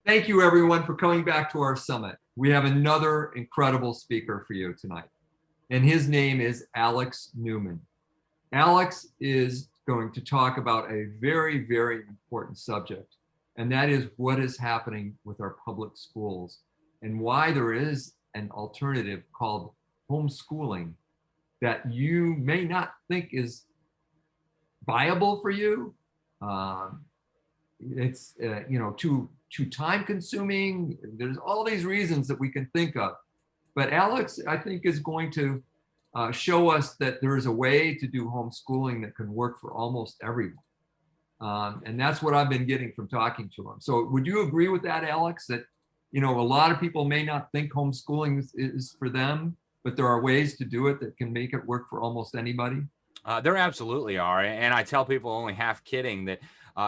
Thank you, everyone, for coming back to our summit. We have another incredible speaker for you tonight, and his name is Alex Newman. Alex is going to talk about a very, very important subject, and that is what is happening with our public schools and why there is an alternative called homeschooling that you may not think is viable for you. It's too time consuming. There's all these reasons that we can think of. But Alex, I think, is going to show us that there is a way to do homeschooling that can work for almost everyone. And that's what I've been getting from talking to him. So would you agree with that, Alex, that, a lot of people may not think homeschooling is for them, but there are ways to do it that can make it work for almost anybody? There absolutely are. And I tell people, only half kidding, that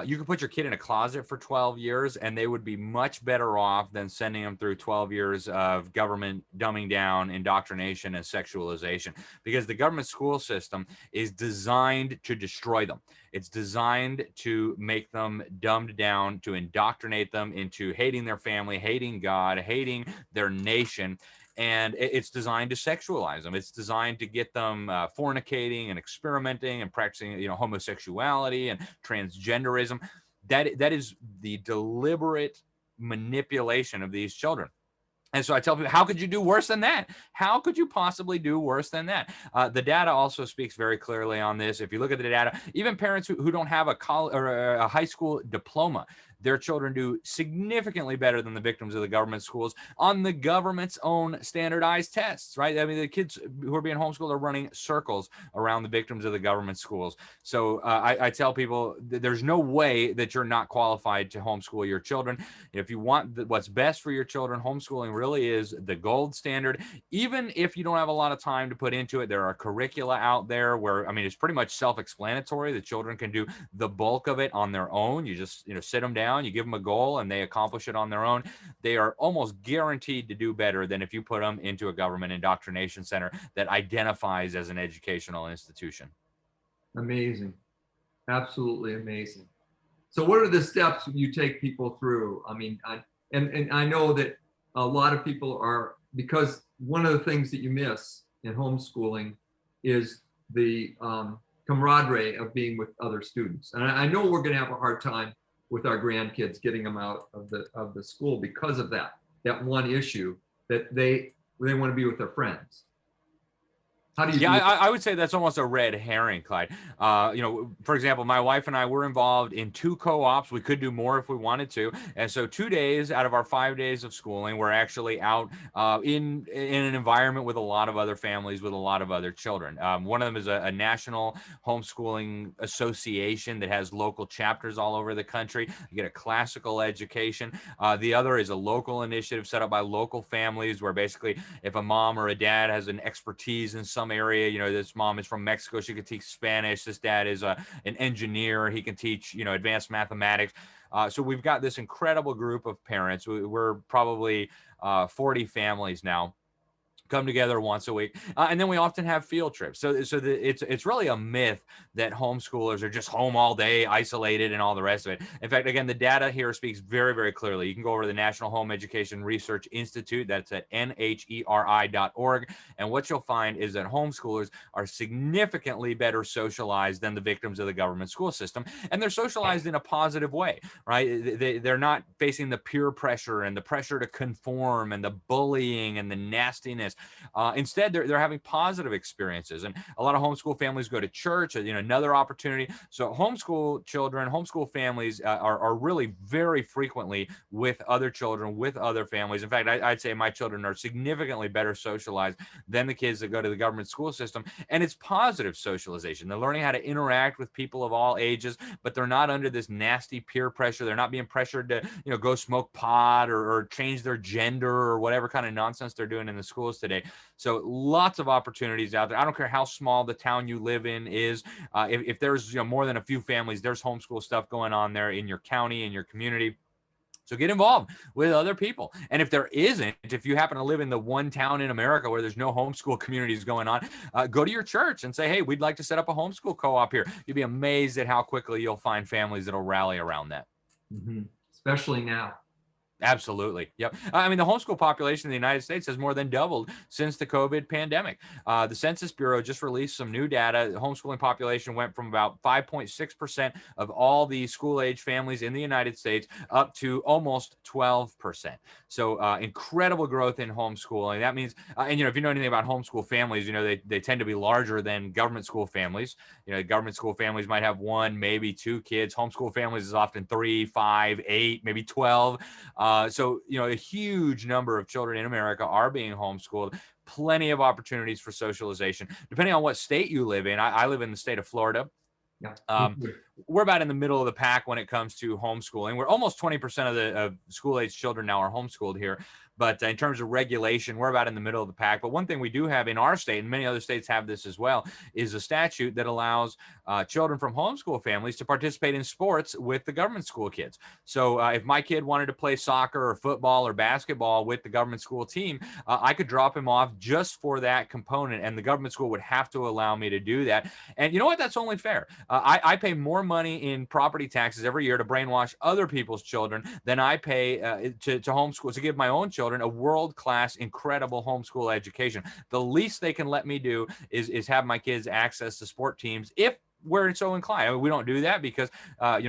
you could put your kid in a closet for 12 years and they would be much better off than sending them through 12 years of government dumbing down, indoctrination, and sexualization, because the government school system is designed to destroy them. It's designed to make them dumbed down, to indoctrinate them into hating their family, hating God, hating their nation. And it's designed to sexualize them. It's designed to get them fornicating and experimenting and practicing, homosexuality and transgenderism. That is the deliberate manipulation of these children. And so I tell people, how could you do worse than that? How could you possibly do worse than that? The data also speaks very clearly on this. If you look at the data, even parents who don't have a college or a high school diploma, their children do significantly better than the victims of the government schools on the government's own standardized tests, right? I mean, the kids who are being homeschooled are running circles around the victims of the government schools. So I tell people there's no way that you're not qualified to homeschool your children. If you want what's best for your children, homeschooling really is the gold standard. Even if you don't have a lot of time to put into it, there are curricula out there where, it's pretty much self-explanatory. The children can do the bulk of it on their own. You just, sit them down, you give them a goal, and they accomplish it on their own. They are almost guaranteed to do better than if you put them into a government indoctrination center that identifies as an educational institution. Amazing. Absolutely amazing. So what are the steps you take people through? I know that a lot of people are, because one of the things that you miss in homeschooling is the camaraderie of being with other students. And I know we're going to have a hard time with our grandkids getting them out of the school because of that one issue, that they want to be with their friends. How do you do I would say that's almost a red herring, Clyde. For example, my wife and I were involved in 2 co-ops. We could do more if we wanted to. And so 2 days out of our 5 days of schooling, we're actually out in an environment with a lot of other families, with a lot of other children. One of them is a national homeschooling association that has local chapters all over the country. You get a classical education. The other is a local initiative set up by local families where basically if a mom or a dad has an expertise in some area, this mom is from Mexico, she can teach Spanish. This dad is an engineer, he can teach, advanced mathematics. So we've got this incredible group of parents. We're probably 40 families now, come together once a week, and then we often have field trips. So it's really a myth that homeschoolers are just home all day, isolated, and all the rest of it. In fact, again, the data here speaks very, very clearly. You can go over to the National Home Education Research Institute. That's at nheri.org. And what you'll find is that homeschoolers are significantly better socialized than the victims of the government school system. And they're socialized in a positive way, right? They're not facing the peer pressure and the pressure to conform and the bullying and the nastiness. Instead, they're having positive experiences. And a lot of homeschool families go to church, another opportunity. So homeschool children, homeschool families are really very frequently with other children, with other families. In fact, I'd say my children are significantly better socialized than the kids that go to the government school system. And it's positive socialization. They're learning how to interact with people of all ages, but they're not under this nasty peer pressure. They're not being pressured to, go smoke pot or change their gender or whatever kind of nonsense they're doing in the schools today. So lots of opportunities out there. I don't care how small the town you live in is. If there's more than a few families, there's homeschool stuff going on there in your county, in your community. So get involved with other people. And if there isn't, if you happen to live in the one town in America where there's no homeschool communities going on, go to your church and say, hey, we'd like to set up a homeschool co-op here. You'd be amazed at how quickly you'll find families that'll rally around that. Mm-hmm. Especially now. Absolutely. Yep. I mean, the homeschool population in the United States has more than doubled since the COVID pandemic. The Census Bureau just released some new data. The homeschooling population went from about 5.6% of all the school age families in the United States up to almost 12%. So incredible growth in homeschooling. That means, and if you know anything about homeschool families, they tend to be larger than government school families. Government school families might have one, maybe two kids. Homeschool families is often 3, 5, 8, maybe 12. So, a huge number of children in America are being homeschooled. Plenty of opportunities for socialization, depending on what state you live in. I live in the state of Florida. Yeah. We're about in the middle of the pack when it comes to homeschooling. We're almost 20% of the school-age children now are homeschooled here. But in terms of regulation, we're about in the middle of the pack. But one thing we do have in our state, and many other states have this as well, is a statute that allows children from homeschool families to participate in sports with the government school kids. So if my kid wanted to play soccer or football or basketball with the government school team, I could drop him off just for that component, and the government school would have to allow me to do that. And you know what? That's only fair. I pay more money in property taxes every year to brainwash other people's children than I pay to homeschool, to give my own children a world-class, incredible homeschool education. The least they can let me do is have my kids access to sport teams if we're so inclined. I mean, we don't do that because,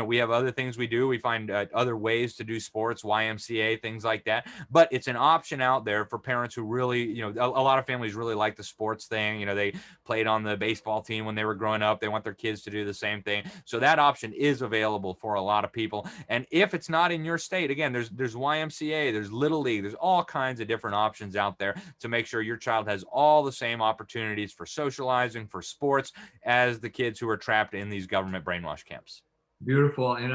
we have other things we do. We find other ways to do sports, YMCA, things like that. But it's an option out there for parents who really, a lot of families really like the sports thing. They played on the baseball team when they were growing up. They want their kids to do the same thing. So that option is available for a lot of people. And if it's not in your state, again, there's YMCA, there's Little League, there's all kinds of different options out there to make sure your child has all the same opportunities for socializing, for sports, as the kids who are trapped in these government brainwash camps. Beautiful. And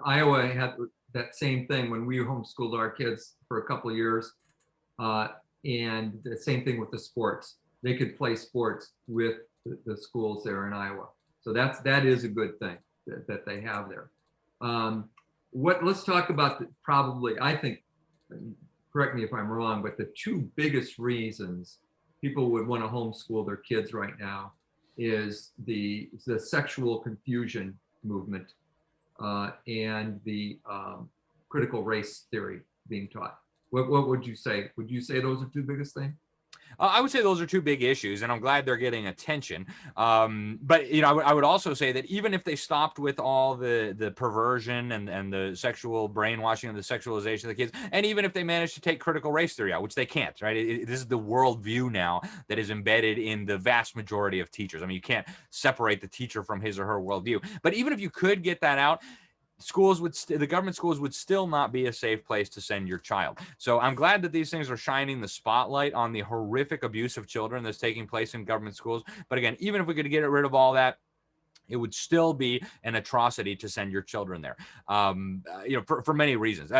Iowa had that same thing when we homeschooled our kids for a couple of years. And the same thing with the sports. They could play sports with the schools there in Iowa. So that is a good thing that they have there. Let's talk about I think, correct me if I'm wrong, but the two biggest reasons people would want to homeschool their kids right now is the sexual confusion movement and the critical race theory being taught. What would you say? Would you say those are two biggest things? I would say those are two big issues, and I'm glad they're getting attention. But I would also say that even if they stopped with all the perversion and the sexual brainwashing and the sexualization of the kids, and even if they managed to take critical race theory out, which they can't, right? This is the worldview now that is embedded in the vast majority of teachers. I mean, you can't separate the teacher from his or her worldview. But even if you could get that out, the government schools would still not be a safe place to send your child. So I'm glad that these things are shining the spotlight on the horrific abuse of children that's taking place in government schools. But again, even if we could get rid of all that, it would still be an atrocity to send your children there, for many reasons.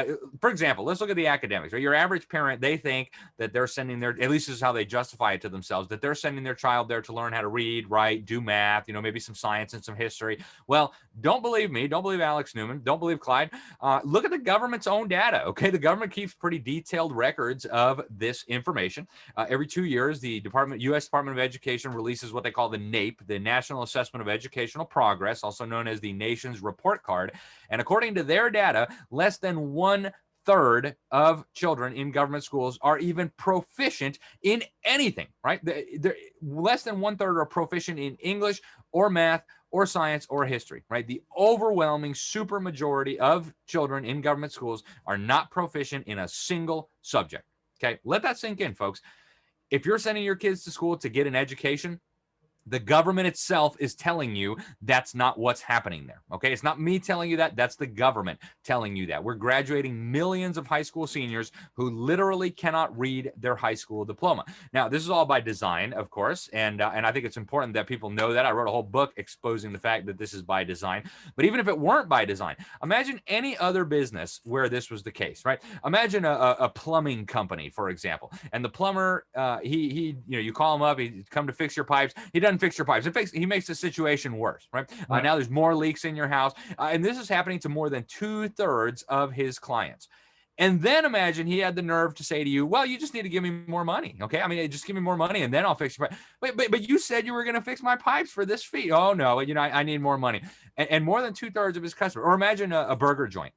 For example, let's look at the academics. Right? Your average parent, they think that they're sending at least this is how they justify it to themselves, that they're sending their child there to learn how to read, write, do math, maybe some science and some history. Well, don't believe me. Don't believe Alex Newman. Don't believe Clyde. Look at the government's own data. Okay, the government keeps pretty detailed records of this information. Every 2 years, the U.S. Department of Education releases what they call the NAEP, the National Assessment of Educational Progress, also known as the nation's report card. And according to their data, less than 1/3 of children in government schools are even proficient in anything, right? They're less than 1/3 are proficient in English or math or science or history, right? The overwhelming super majority of children in government schools are not proficient in a single subject. Okay, let that sink in, folks. If you're sending your kids to school to get an education, the government itself is telling you that's not what's happening there. Okay, it's not me telling you that. That's the government telling you that. We're graduating millions of high school seniors who literally cannot read their high school diploma. Now, this is all by design, of course, and I think it's important that people know that. I wrote a whole book exposing the fact that this is by design. But even if it weren't by design, imagine any other business where this was the case, right? Imagine a plumbing company, for example, and the plumber, you call him up, he come to fix your pipes. He doesn't fix your pipes. He makes the situation worse, right? Now there's more leaks in your house. And this is happening to more than 2/3 of his clients. And then imagine he had the nerve to say to you, well, you just need to give me more money. Okay. I mean, just give me more money and then I'll fix your pipe. But you said you were going to fix my pipes for this fee. Oh no, I need more money. And more than 2/3 of his customers. Or imagine a burger joint.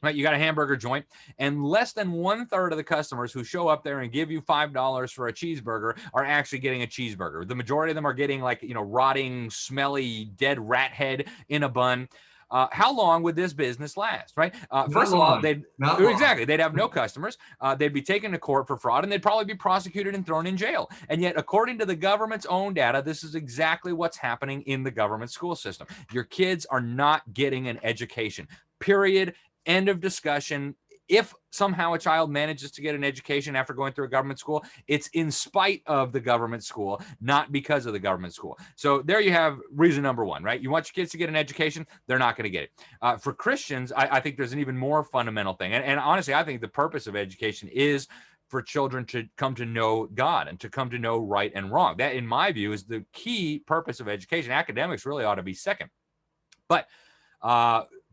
Right, you got a hamburger joint, and less than 1/3 of the customers who show up there and give you $5 for a cheeseburger are actually getting a cheeseburger. The majority of them are getting, like, rotting, smelly, dead rat head in a bun. How long would this business last, right? Not First of all, long. Not long. they'd have no customers. They'd be taken to court for fraud, and they'd probably be prosecuted and thrown in jail. And yet, according to the government's own data, this is exactly what's happening in the government school system. Your kids are not getting an education, period. End of discussion. If somehow a child manages to get an education after going through a government school, it's in spite of the government school, not because of the government school. So there you have reason number one, right? You want your kids to get an education, they're not going to get it. For Christians, I think there's an even more fundamental thing. And honestly, I think the purpose of education is for children to come to know God and to come to know right and wrong. That, in my view, is the key purpose of education. Academics really ought to be second. But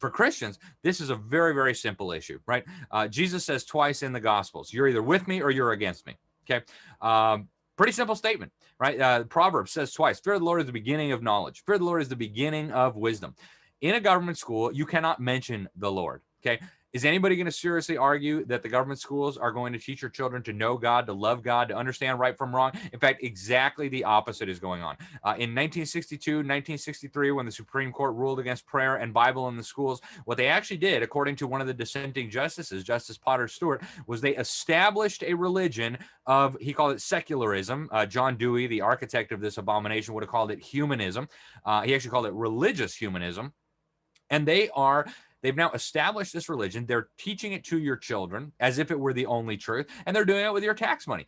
for Christians, this is a very, very simple issue, right? Jesus says twice in the Gospels, you're either with me or you're against me, okay? Pretty simple statement, right? Proverbs says twice, fear of the Lord is the beginning of knowledge. Fear of the Lord is the beginning of wisdom. In a government school, you cannot mention the Lord, okay? Is anybody going to seriously argue that the government schools are going to teach your children to know God, to love God, to understand right from wrong? In fact, exactly the opposite is going on. In 1962, 1963, when the Supreme Court ruled against prayer and Bible in the schools, what they actually did, according to one of the dissenting justices, Justice Potter Stewart, was they established a religion of, he called it secularism. John Dewey, the architect of this abomination, would have called it humanism. He actually called it religious humanism. And they've now established this religion. They're teaching it to your children as if it were the only truth, and they're doing it with your tax money.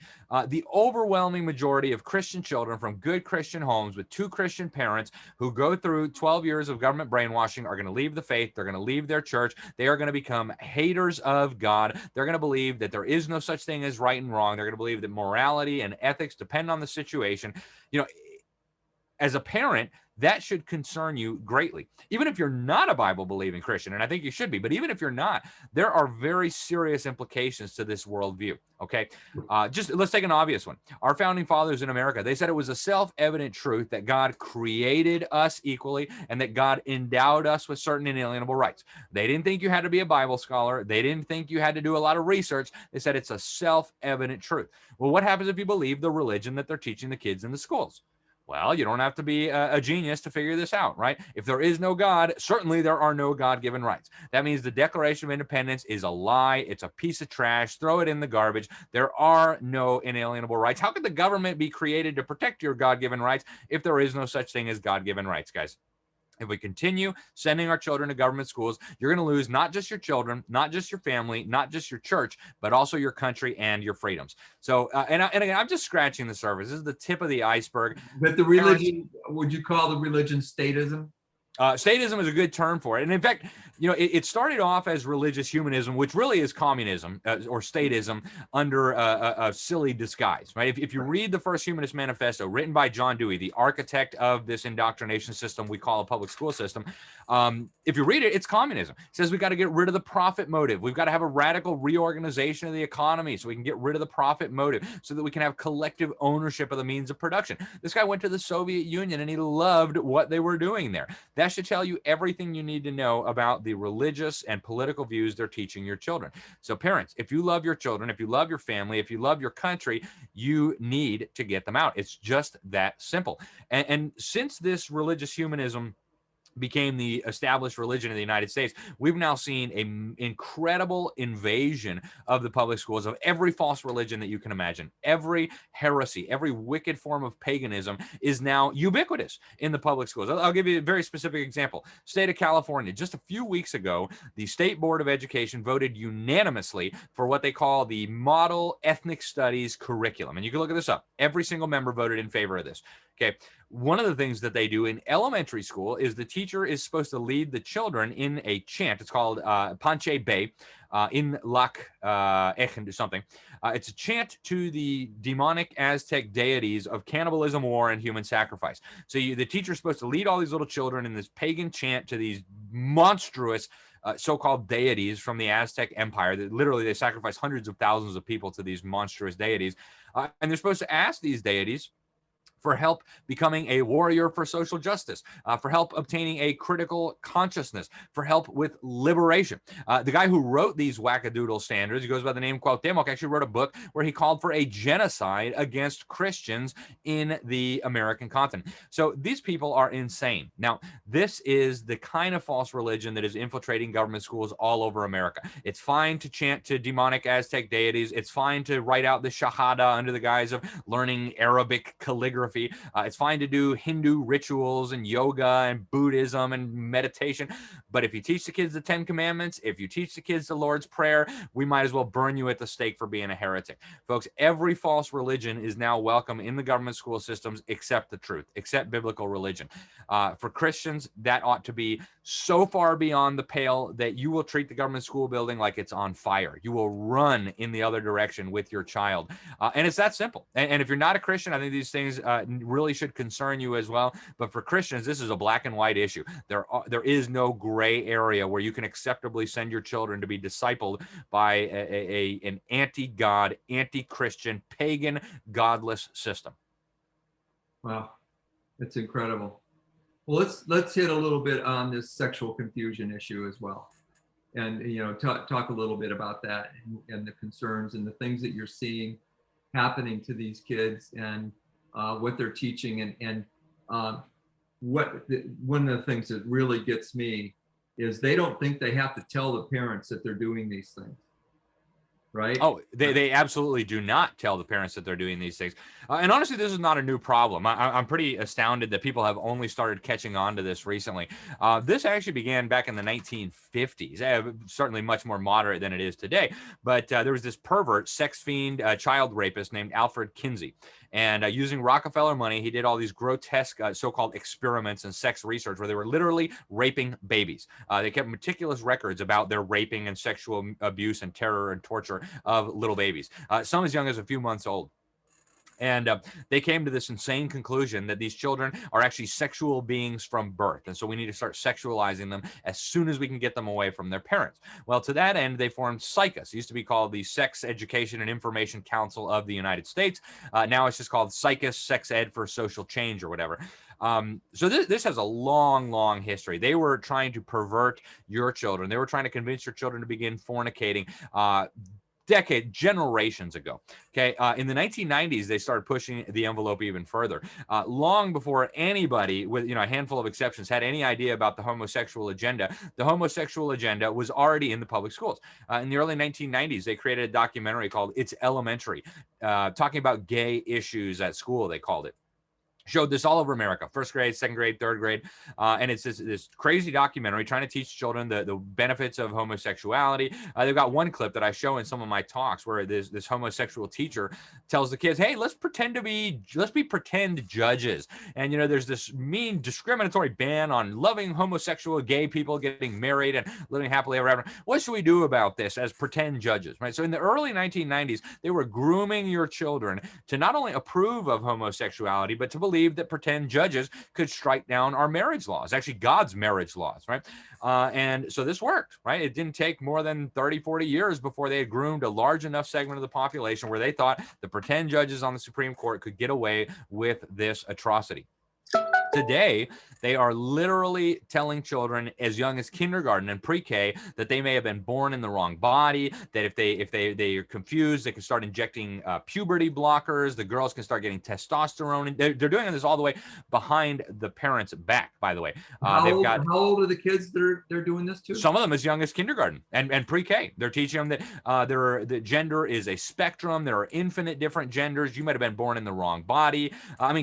The overwhelming majority of Christian children from good Christian homes with two Christian parents who go through 12 years of government brainwashing are going to leave the faith. They're going to leave their church. They are going to become haters of God. They're going to believe that there is no such thing as right and wrong. They're going to believe that morality and ethics depend on the situation. As a parent, that should concern you greatly. Even if you're not a Bible-believing Christian, and I think you should be, but even if you're not, there are very serious implications to this worldview, okay? Just let's take an obvious one. Our founding fathers in America, they said it was a self-evident truth that God created us equally and that God endowed us with certain inalienable rights. They didn't think you had to be a Bible scholar. They didn't think you had to do a lot of research. They said it's a self-evident truth. Well, what happens if you believe the religion that they're teaching the kids in the schools? Well, you don't have to be a genius to figure this out, right? If there is no God, certainly there are no God-given rights. That means the Declaration of Independence is a lie. It's a piece of trash. Throw it in the garbage. There are no inalienable rights. How could the government be created to protect your God-given rights if there is no such thing as God-given rights, guys? If we continue sending our children to government schools, you're going to lose not just your children, not just your family, not just your church, but also your country and your freedoms. So, and again, I'm just scratching the surface. This is the tip of the iceberg. But the religion, would you call the religion statism? Statism is a good term for it. And in fact, it started off as religious humanism, which really is communism or statism under a silly disguise, right? If you read the first Humanist Manifesto written by John Dewey, the architect of this indoctrination system we call a public school system, if you read it, it's communism. It says we got to get rid of the profit motive. We've got to have a radical reorganization of the economy so we can get rid of the profit motive so that we can have collective ownership of the means of production. This guy went to the Soviet Union and he loved what they were doing there. That should tell you everything you need to know about the religious and political views they're teaching your children. So parents, if you love your children, if you love your family, if you love your country, you need to get them out. It's just that simple. And since this religious humanism became the established religion in the United States, we've now seen an incredible invasion of the public schools of every false religion that you can imagine. Every heresy, every wicked form of paganism is now ubiquitous in the public schools. I'll give you a very specific example. State of California, just a few weeks ago, the State Board of Education voted unanimously for what they call the Model Ethnic Studies Curriculum. And you can look at this up. Every single member voted in favor of this. Okay, one of the things that they do in elementary school is the teacher is supposed to lead the children in a chant. It's called Panche Bay in Lac Echen or something. It's a chant to the demonic Aztec deities of cannibalism, war, and human sacrifice. So the teacher is supposed to lead all these little children in this pagan chant to these monstrous so-called deities from the Aztec Empire. That literally they sacrifice hundreds of thousands of people to these monstrous deities. And they're supposed to ask these deities for help becoming a warrior for social justice, for help obtaining a critical consciousness, for help with liberation. The guy who wrote these wackadoodle standards, he goes by the name Cuauhtemoc, actually wrote a book where he called for a genocide against Christians in the American continent. So these people are insane. Now, this is the kind of false religion that is infiltrating government schools all over America. It's fine to chant to demonic Aztec deities. It's fine to write out the Shahada under the guise of learning Arabic calligraphy. It's fine to do Hindu rituals and yoga and Buddhism and meditation. But if you teach the kids the 10 Commandments, if you teach the kids the Lord's Prayer, we might as well burn you at the stake for being a heretic. Folks, every false religion is now welcome in the government school systems except the truth, except biblical religion. For Christians, that ought to be so far beyond the pale that you will treat the government school building like it's on fire. You will run in the other direction with your child. And it's that simple. And if you're not a Christian, I think these things really should concern you as well. But for Christians, this is a black and white issue. There is no gray area where you can acceptably send your children to be discipled by an anti-God, anti-Christian, pagan, godless system. Wow, that's incredible. Well, let's hit a little bit on this sexual confusion issue as well, and talk a little bit about that and the concerns and the things that you're seeing happening to these kids and what they're teaching and one of the things that really gets me is they don't think they have to tell the parents that they're doing these things. Right? Oh, they absolutely do not tell the parents that they're doing these things. And honestly, this is not a new problem. I'm pretty astounded that people have only started catching on to this recently. This actually began back in the 1950s, certainly much more moderate than it is today. But there was this pervert, sex fiend, child rapist named Alfred Kinsey. And using Rockefeller money, he did all these grotesque so-called experiments in sex research where they were literally raping babies. They kept meticulous records about their raping and sexual abuse and terror and torture of little babies, some as young as a few months old. And they came to this insane conclusion that these children are actually sexual beings from birth. And so we need to start sexualizing them as soon as we can get them away from their parents. Well, to that end, they formed SICUS. It used to be called the Sex Education and Information Council of the United States. Now it's just called SICUS, Sex Ed for Social Change or whatever. So this has a long, long history. They were trying to pervert your children. They were trying to convince your children to begin fornicating generations ago. Okay. In the 1990s, they started pushing the envelope even further. Long before anybody, with a handful of exceptions, had any idea about the homosexual agenda, the homosexual agenda was already in the public schools. In the early 1990s, they created a documentary called It's Elementary, talking about gay issues at school, they called it. Showed this all over America, first grade, second grade, third grade. And it's this crazy documentary trying to teach children the benefits of homosexuality. They've got one clip that I show in some of my talks where this homosexual teacher tells the kids, hey, let's be pretend judges. And, there's this mean discriminatory ban on loving homosexual gay people getting married and living happily ever after. What should we do about this as pretend judges, right? So in the early 1990s, they were grooming your children to not only approve of homosexuality, but to believe that pretend judges could strike down our marriage laws, actually God's marriage laws, right? And so this worked, right? It didn't take more than 30, 40 years before they had groomed a large enough segment of the population where they thought the pretend judges on the Supreme Court could get away with this atrocity. Today, they are literally telling children as young as kindergarten and pre-K that they may have been born in the wrong body, that if they are confused, they can start injecting puberty blockers. The girls can start getting testosterone. And they're doing this all the way behind the parents' back, by the way. How old are the kids they're doing this to? Some of them as young as kindergarten and pre-K. They're teaching them that the gender is a spectrum. There are infinite different genders. You might have been born in the wrong body.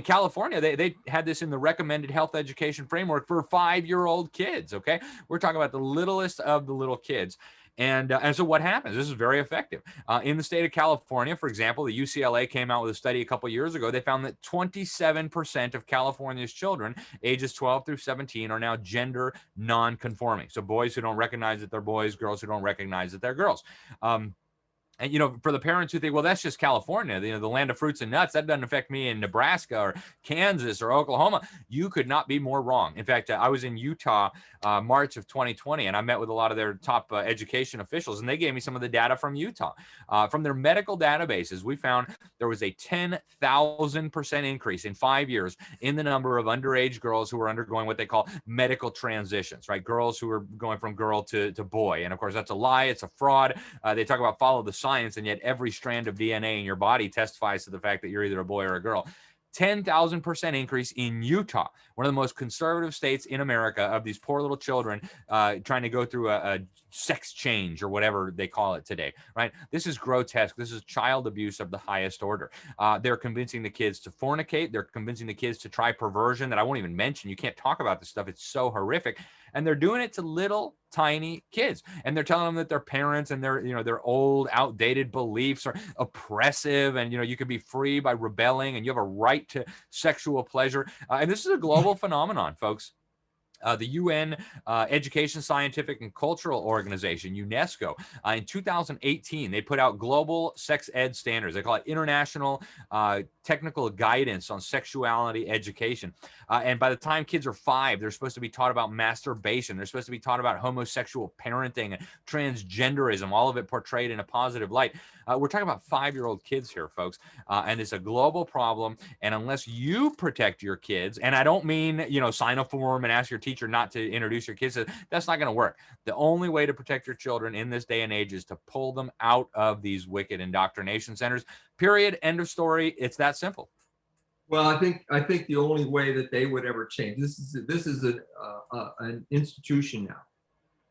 California, they had this in the recommended health education framework for 5-year-old kids. Okay, we're talking about the littlest of the little kids. And so what happens? This is very effective. In the state of California, for example, the UCLA came out with a study a couple years ago. They found that 27% of California's children ages 12 through 17 are now gender non-conforming. So boys who don't recognize that they're boys, girls who don't recognize that they're girls. And, for the parents who think, well, that's just California, the land of fruits and nuts, that doesn't affect me in Nebraska or Kansas or Oklahoma. You could not be more wrong. In fact, I was in Utah March of 2020, and I met with a lot of their top education officials, and they gave me some of the data from Utah. From their medical databases, we found there was a 10,000% increase in 5 years in the number of underage girls who were undergoing what they call medical transitions, right? Girls who are going from girl to boy. And of course, that's a lie. It's a fraud. They talk about follow the science, and yet every strand of DNA in your body testifies to the fact that you're either a boy or a girl. 10,000% increase in Utah, one of the most conservative states in America, of these poor little children trying to go through a sex change or whatever they call it today, right? This is grotesque. This is child abuse of the highest order. They're convincing the kids to fornicate. They're convincing the kids to try perversion that I won't even mention. You can't talk about this stuff. It's so horrific. And they're doing it to little tiny kids. And they're telling them that their parents and their old, outdated beliefs are oppressive. And, you can be free by rebelling, and you have a right to sexual pleasure. And this is a global phenomenon, folks. The UN Education, Scientific, and Cultural Organization, UNESCO, in 2018, they put out global sex ed standards. They call it International Technical Guidance on Sexuality Education. And by the time kids are 5, they're supposed to be taught about masturbation. They're supposed to be taught about homosexual parenting and transgenderism, all of it portrayed in a positive light. We're talking about 5-year-old kids here, folks. And it's a global problem. And unless you protect your kids, and I don't mean, sign a form and ask your teacher not to introduce your kids, that's not going to work. The only way to protect your children in this day and age is to pull them out of these wicked indoctrination centers. Period. End of story. It's that simple. Well, I think the only way that they would ever change, this is an institution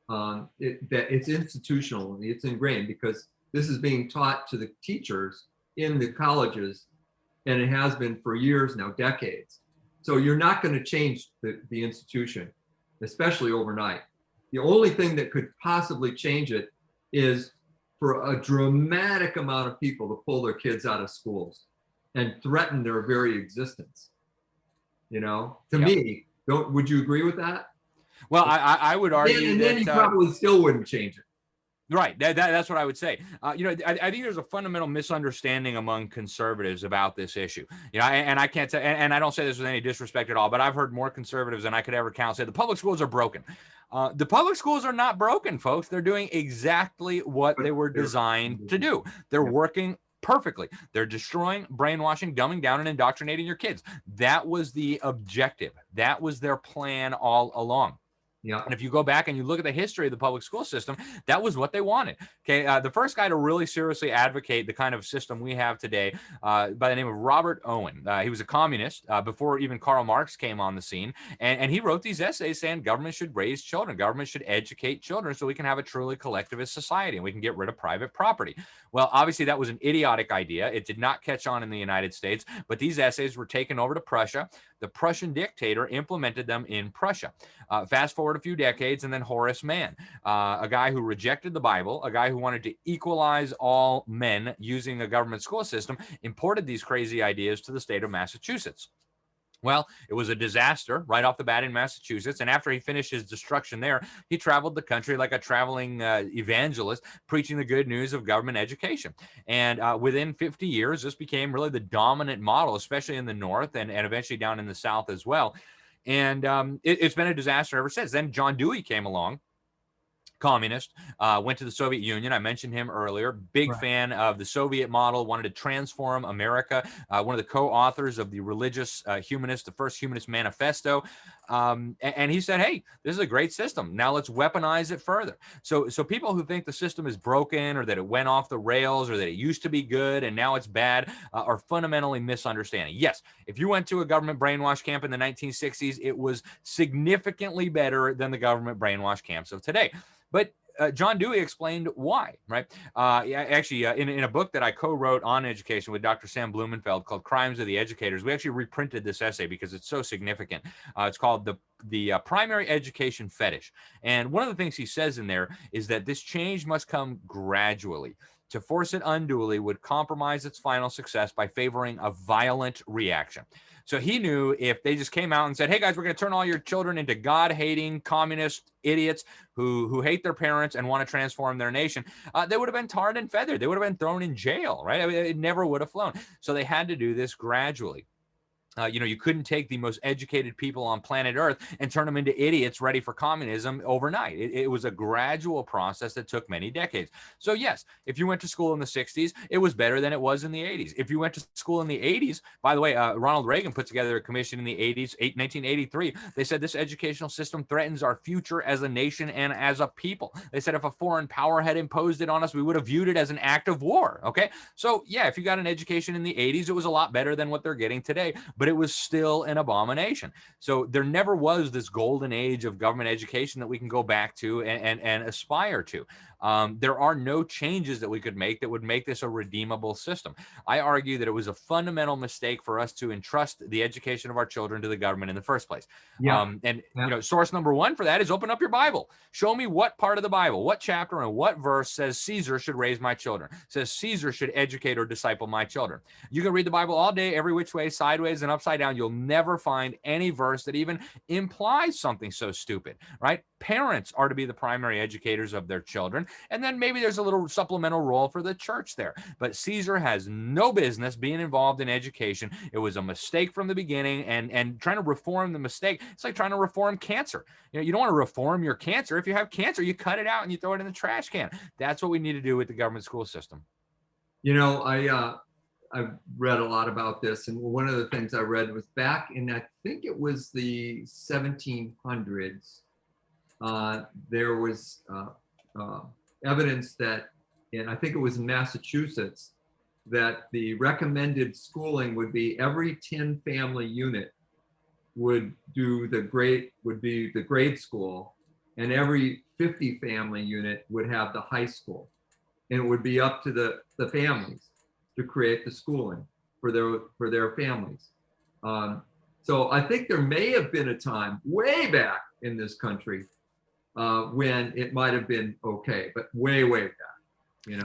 now. It's institutional. It's ingrained, because this is being taught to the teachers in the colleges, and it has been for years now, decades. So you're not going to change the institution, especially overnight. The only thing that could possibly change it is for a dramatic amount of people to pull their kids out of schools and threaten their very existence. To me, would you agree with that? Well, I would argue and then you probably still wouldn't change it. Right. That's what I would say. I think there's a fundamental misunderstanding among conservatives about this issue. And I can't say, and I don't say this with any disrespect at all, but I've heard more conservatives than I could ever count say the public schools are broken. The public schools are not broken, folks. They're doing exactly what they were designed to do. They're working perfectly. They're destroying, brainwashing, dumbing down, and indoctrinating your kids. That was the objective. That was their plan all along. Yeah. And if you go back and you look at the history of the public school system, that was what they wanted. Okay. The first guy to really seriously advocate the kind of system we have today, by the name of Robert Owen. He was a communist before even Karl Marx came on the scene. And he wrote these essays saying government should raise children. Government should educate children so we can have a truly collectivist society and we can get rid of private property. Well, obviously that was an idiotic idea. It did not catch on in the United States, but these essays were taken over to Prussia. The Prussian dictator implemented them in Prussia. Fast forward a few decades, and then Horace Mann, a guy who rejected the Bible, a guy who wanted to equalize all men using a government school system, imported these crazy ideas to the state of Massachusetts. Well, it was a disaster right off the bat in Massachusetts. And after he finished his destruction there, he traveled the country like a traveling evangelist, preaching the good news of government education. And within 50 years, this became really the dominant model, especially in the North and eventually down in the South as well. And it's been a disaster ever since. Then John Dewey came along, communist, went to the Soviet Union. I mentioned him earlier. Big fan of the Soviet model, wanted to transform America. One of the co-authors of the religious humanist, the first humanist manifesto. And he said, hey, this is a great system. Now let's weaponize it further. So people who think the system is broken or that it went off the rails or that it used to be good and now it's bad are fundamentally misunderstanding. Yes, if you went to a government brainwash camp in the 1960s, it was significantly better than the government brainwash camps of today. But John Dewey explained why, right? Actually, in a book that I co-wrote on education with Dr. Sam Blumenfeld called Crimes of the Educators, we actually reprinted this essay because it's so significant. It's called the Primary Education Fetish. And one of the things he says in there is that this change must come gradually. To force it unduly would compromise its final success by favoring a violent reaction. So he knew if they just came out and said, hey guys, we're going to turn all your children into God-hating communist idiots who hate their parents and want to transform their nation, they would have been tarred and feathered. They would have been thrown in jail, right? I mean, it never would have flown. So they had to do this gradually. You couldn't take the most educated people on planet Earth and turn them into idiots ready for communism overnight. It was a gradual process that took many decades. So yes, if you went to school in the 60s, it was better than it was in the 80s. If you went to school in the 80s, by the way, Ronald Reagan put together a commission in the 80s, 1983. They said this educational system threatens our future as a nation and as a people. They said if a foreign power had imposed it on us, we would have viewed it as an act of war. Okay. So yeah, if you got an education in the 80s, it was a lot better than what they're getting today. But it was still an abomination. So there never was this golden age of government education that we can go back to and aspire to. There are no changes that we could make that would make this a redeemable system. I argue that it was a fundamental mistake for us to entrust the education of our children to the government in the first place. Yeah. Source number one for that is open up your Bible. Show me what part of the Bible, what chapter and what verse says Caesar should raise my children, says Caesar should educate or disciple my children. You can read the Bible all day, every which way, sideways and upside down. You'll never find any verse that even implies something so stupid, right? Parents are to be the primary educators of their children. And then maybe there's a little supplemental role for the church there. But Caesar has no business being involved in education. It was a mistake from the beginning, and trying to reform the mistake, it's like trying to reform cancer. You don't want to reform your cancer. If you have cancer, you cut it out and you throw it in the trash can. That's what we need to do with the government school system. I've read a lot about this, and one of the things I read was back in, I think it was the 1700s, there was evidence that, and I think it was in Massachusetts, that the recommended schooling would be every 10 family unit would be the grade school, and every 50 family unit would have the high school, and it would be up to the families to create the schooling for their families. So I think there may have been a time way back in this country when it might have been okay, but way back.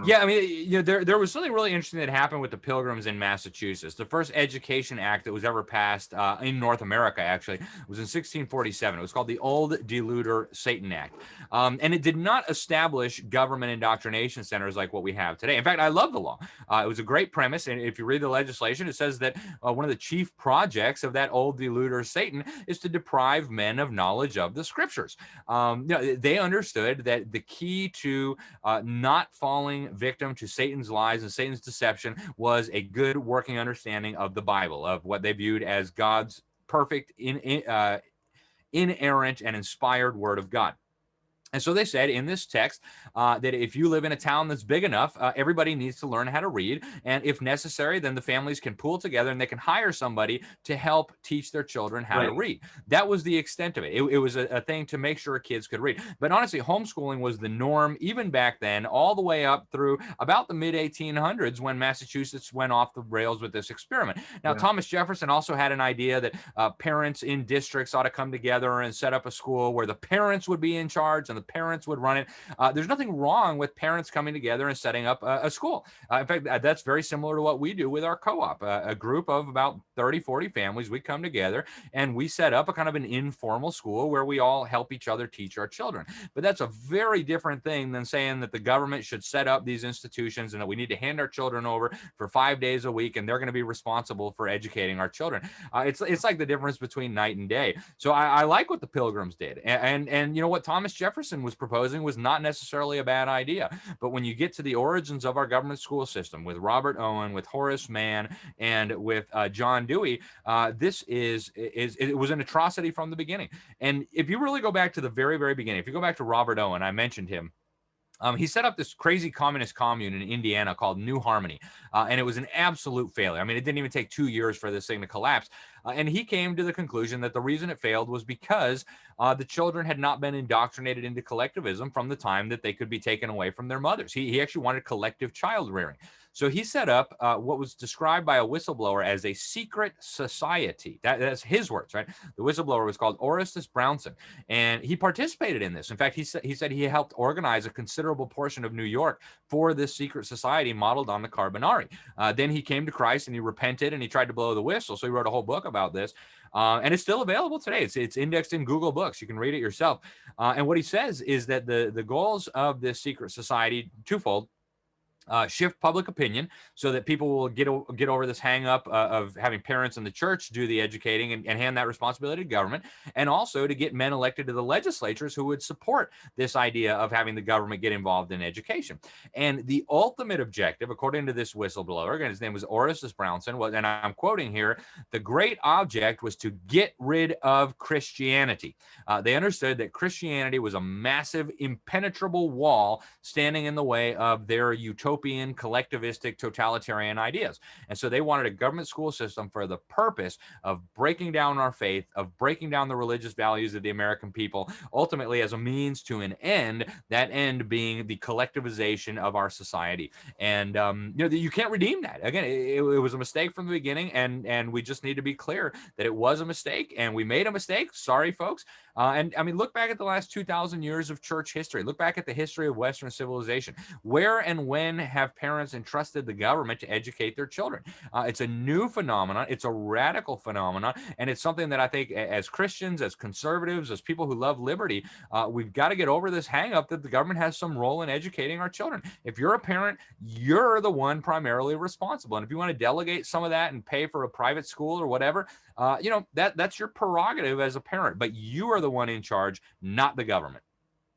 Yeah, I mean, there was something really interesting that happened with the Pilgrims in Massachusetts. The first education act that was ever passed in North America, actually, was in 1647. It was called the Old Deluder Satan Act. And it did not establish government indoctrination centers like what we have today. In fact, I love the law. It was a great premise. And if you read the legislation, it says that one of the chief projects of that Old Deluder Satan is to deprive men of knowledge of the scriptures. They understood that the key to not falling victim to Satan's lies and Satan's deception was a good working understanding of the Bible, of what they viewed as God's perfect, inerrant, and inspired word of God. And so they said in this text that if you live in a town that's big enough, everybody needs to learn how to read. And if necessary, then the families can pool together and they can hire somebody to help teach their children how to read. That was the extent of it. It was a thing to make sure kids could read. But honestly, homeschooling was the norm even back then, all the way up through about the mid-1800s when Massachusetts went off the rails with this experiment. Now, Thomas Jefferson also had an idea that parents in districts ought to come together and set up a school where the parents would be in charge and the parents would run it. There's nothing wrong with parents coming together and setting up a school. In fact, that's very similar to what we do with our co-op. A group of about 30, 40 families, we come together and we set up a kind of an informal school where we all help each other teach our children. But that's a very different thing than saying that the government should set up these institutions and that we need to hand our children over for 5 days a week and they're going to be responsible for educating our children. It's like the difference between night and day. So I like what the Pilgrims did. And you know what Thomas Jefferson was proposing was not necessarily a bad idea. But when you get to the origins of our government school system with Robert Owen, with Horace Mann, and with John Dewey, it was an atrocity from the beginning. And if you really go back to the very, very beginning, if you go back to Robert Owen, I mentioned him. He set up this crazy communist commune in Indiana called New Harmony, and it was an absolute failure. I mean, it didn't even take 2 years for this thing to collapse. And he came to the conclusion that the reason it failed was because the children had not been indoctrinated into collectivism from the time that they could be taken away from their mothers. He actually wanted collective child rearing. So he set up what was described by a whistleblower as a secret society. That's his words, right? The whistleblower was called Orestes Brownson, and he participated in this. In fact, he said he helped organize a considerable portion of New York for this secret society modeled on the Carbonari. Then he came to Christ and he repented and he tried to blow the whistle. So he wrote a whole book about this. And it's still available today. It's indexed in Google Books. You can read it yourself. And what he says is that the goals of this secret society, twofold: shift public opinion so that people will get over this hang up of having parents in the church do the educating and hand that responsibility to government, and also to get men elected to the legislatures who would support this idea of having the government get involved in education. And the ultimate objective, according to this whistleblower, and his name was Orestes Brownson, was, and I'm quoting here, the great object was to get rid of Christianity. They understood that Christianity was a massive, impenetrable wall standing in the way of their utopian, collectivistic, totalitarian ideas. And so they wanted a government school system for the purpose of breaking down our faith, of breaking down the religious values of the American people, ultimately as a means to an end, that end being the collectivization of our society. And you can't redeem that. Again, it was a mistake from the beginning, and we just need to be clear that it was a mistake, and we made a mistake. Sorry, folks. And I mean, look back at the last 2,000 years of church history. Look back at the history of Western civilization. Where and when have parents entrusted the government to educate their children? It's a new phenomenon. It's a radical phenomenon. And it's something that I think as Christians, as conservatives, as people who love liberty, we've got to get over this hang up that the government has some role in educating our children. If you're a parent, you're the one primarily responsible. And if you want to delegate some of that and pay for a private school or whatever, that's your prerogative as a parent, but you are the one in charge, not the government.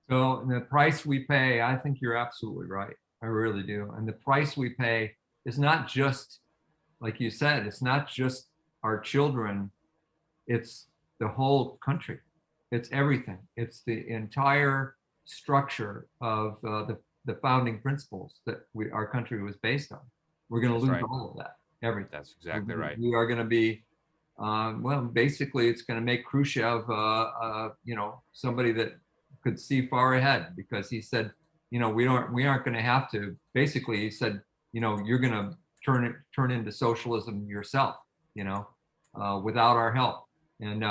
So the price we pay, I think you're absolutely right. I really do. And the price we pay is not just, like you said, it's not just our children, it's the whole country. It's everything. It's the entire structure of the founding principles that our country was based on. We're going to lose all of that, everything. That's exactly right. We are going to be, basically it's going to make Khrushchev, somebody that could see far ahead, because he said, we aren't going to have to. Basically, he said, you're going to turn into socialism yourself, without our help. And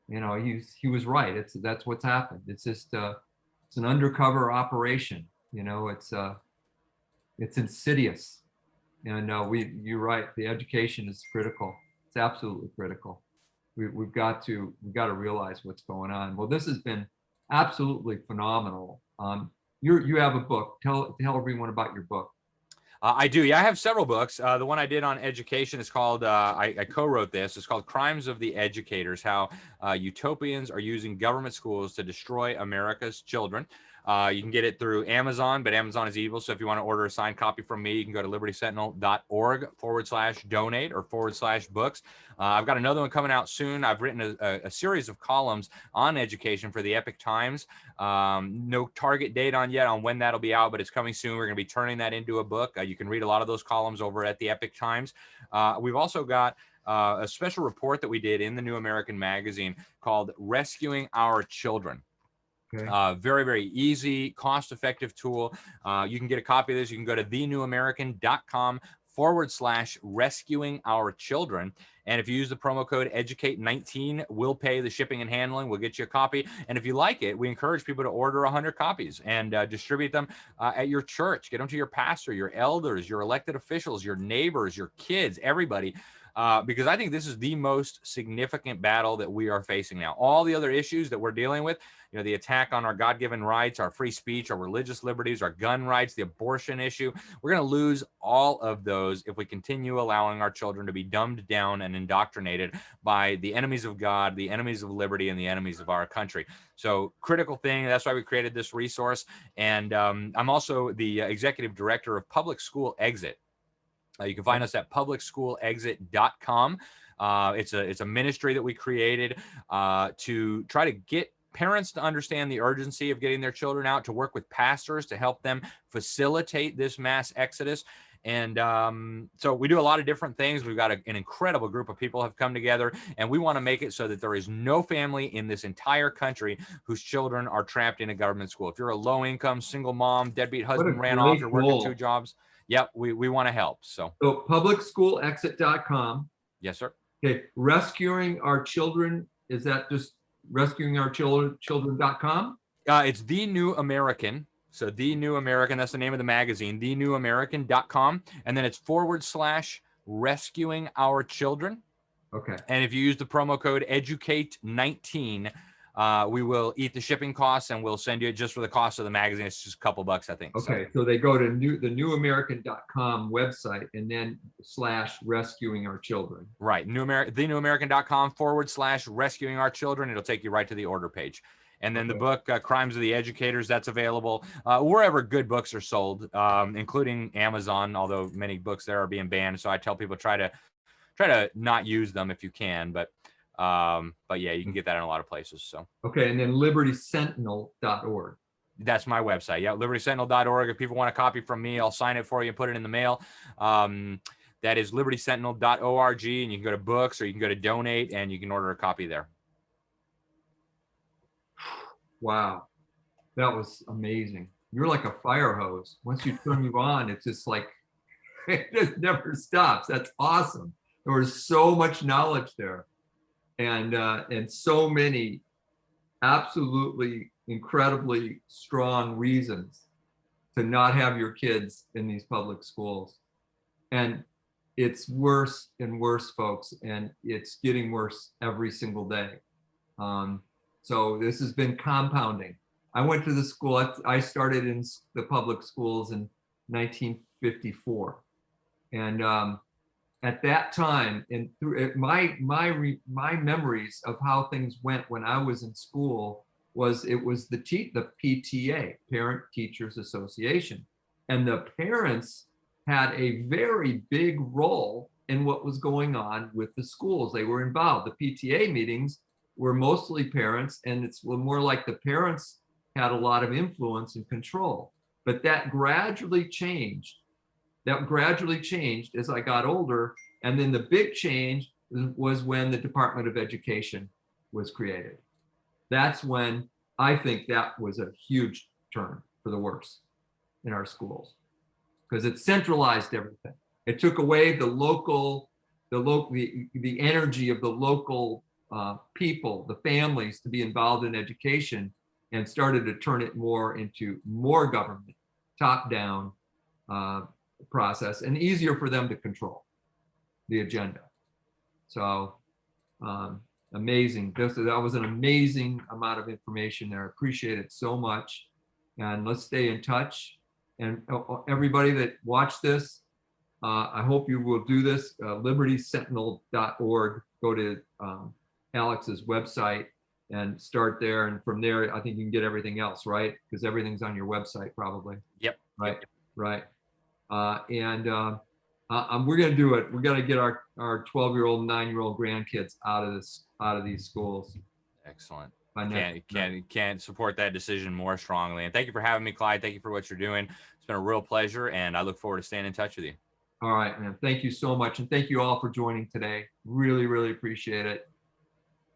he was right. That's what's happened. It's just it's an undercover operation. It's insidious. And you're right. The education is critical. It's absolutely critical. We've got to realize what's going on. Well, this has been absolutely phenomenal. You have a book. Tell everyone about your book. I do. Yeah, I have several books. The one I did on education is called, I co-wrote this. It's called Crimes of the Educators, How Utopians Are Using Government Schools to Destroy America's Children. You can get it through Amazon, but Amazon is evil. So if you want to order a signed copy from me, you can go to libertysentinel.org/donate or /books. I've got another one coming out soon. I've written a series of columns on education for the Epic Times. No target date on yet on when that'll be out, but it's coming soon. We're going to be turning that into a book. You can read a lot of those columns over at the Epic Times. We've also got a special report that we did in the New American Magazine called Rescuing Our Children. Okay. Very, very easy, cost-effective tool. You can get a copy of this. You can go to thenewamerican.com/rescuing our children. And if you use the promo code EDUCATE19, we'll pay the shipping and handling. We'll get you a copy. And if you like it, we encourage people to order 100 copies and distribute them at your church. Get them to your pastor, your elders, your elected officials, your neighbors, your kids, everybody. Because I think this is the most significant battle that we are facing now. All the other issues that we're dealing with, the attack on our God-given rights, our free speech, our religious liberties, our gun rights, the abortion issue, we're going to lose all of those if we continue allowing our children to be dumbed down and indoctrinated by the enemies of God, the enemies of liberty, and the enemies of our country. So critical thing. That's why we created this resource. And I'm also the executive director of Public School Exit. You can find us at publicschoolexit.com. It's a ministry that we created to try to get parents to understand the urgency of getting their children out, to work with pastors to help them facilitate this mass exodus. And so we do a lot of different things. We've got an incredible group of people have come together, and we want to make it so that there is no family in this entire country whose children are trapped in a government school. If you're a low-income single mom, deadbeat husband ran off, you're working 2 jobs. Yep, we want to help. So So publicschoolexit.com. yes, sir. Okay, rescuing our children. Is that just rescuingourchildren.com? It's The New American. So The New American, that's the name of the magazine, thenewamerican.com. And then it's / rescuing our children. Okay. And if you use the promo code EDUCATE19, we will eat the shipping costs and we'll send you it just for the cost of the magazine. It's just a couple bucks, I think. Okay. So they go to the newamerican.com website and then / rescuing our children. Right. thenewamerican.com / rescuing our children. It'll take you right to the order page. And then the book, Crimes of the Educators, that's available wherever good books are sold, including Amazon, although many books there are being banned. So I tell people try to not use them if you can. But yeah, you can get that in a lot of places. So okay. And then libertysentinel.org. that's my website. Yeah, libertysentinel.org. If people want a copy from me, I'll sign it for you and put it in the mail. That is libertysentinel.org. And you can go to books or you can go to donate and you can order a copy there. Wow, that was amazing. You're like a fire hose. Once you turn you on, it's just like it just never stops. That's awesome. There was so much knowledge there, and so many absolutely incredibly strong reasons to not have your kids in these public schools. And it's worse and worse, folks, and it's getting worse every single day. So this has been compounding. I went to the school, I started in the public schools in 1954. And at that time, and through my memories of how things went when I was in school was it was the PTA, Parent Teachers Association. And the parents had a very big role in what was going on with the schools. They were involved. The PTA meetings were mostly parents, and it's more like the parents had a lot of influence and control. But that gradually changed. As I got older. And then the big change was when the Department of Education was created. That's when I think that was a huge turn for the worse in our schools, because it centralized everything. It took away the energy of the local people, the families, to be involved in education, and started to turn it more into more government, top-down process, and easier for them to control the agenda. So amazing. That was an amazing amount of information there. I appreciate it so much. And let's stay in touch. And everybody that watched this, I hope you will do this. libertysentinel.org. Go to Alex's website and start there. And from there, I think you can get everything else, right? Because everything's on your website probably. Yep. Right. Yep. Right. We're going to do it. We're going to get our 12-year-old and 9-year-old grandkids out of these schools. Excellent. Can't support that decision more strongly. And thank you for having me, Clyde. Thank you for what you're doing. It's been a real pleasure, and I look forward to staying in touch with you. All right, man. Thank you so much. And thank you all for joining today. Really, really appreciate it.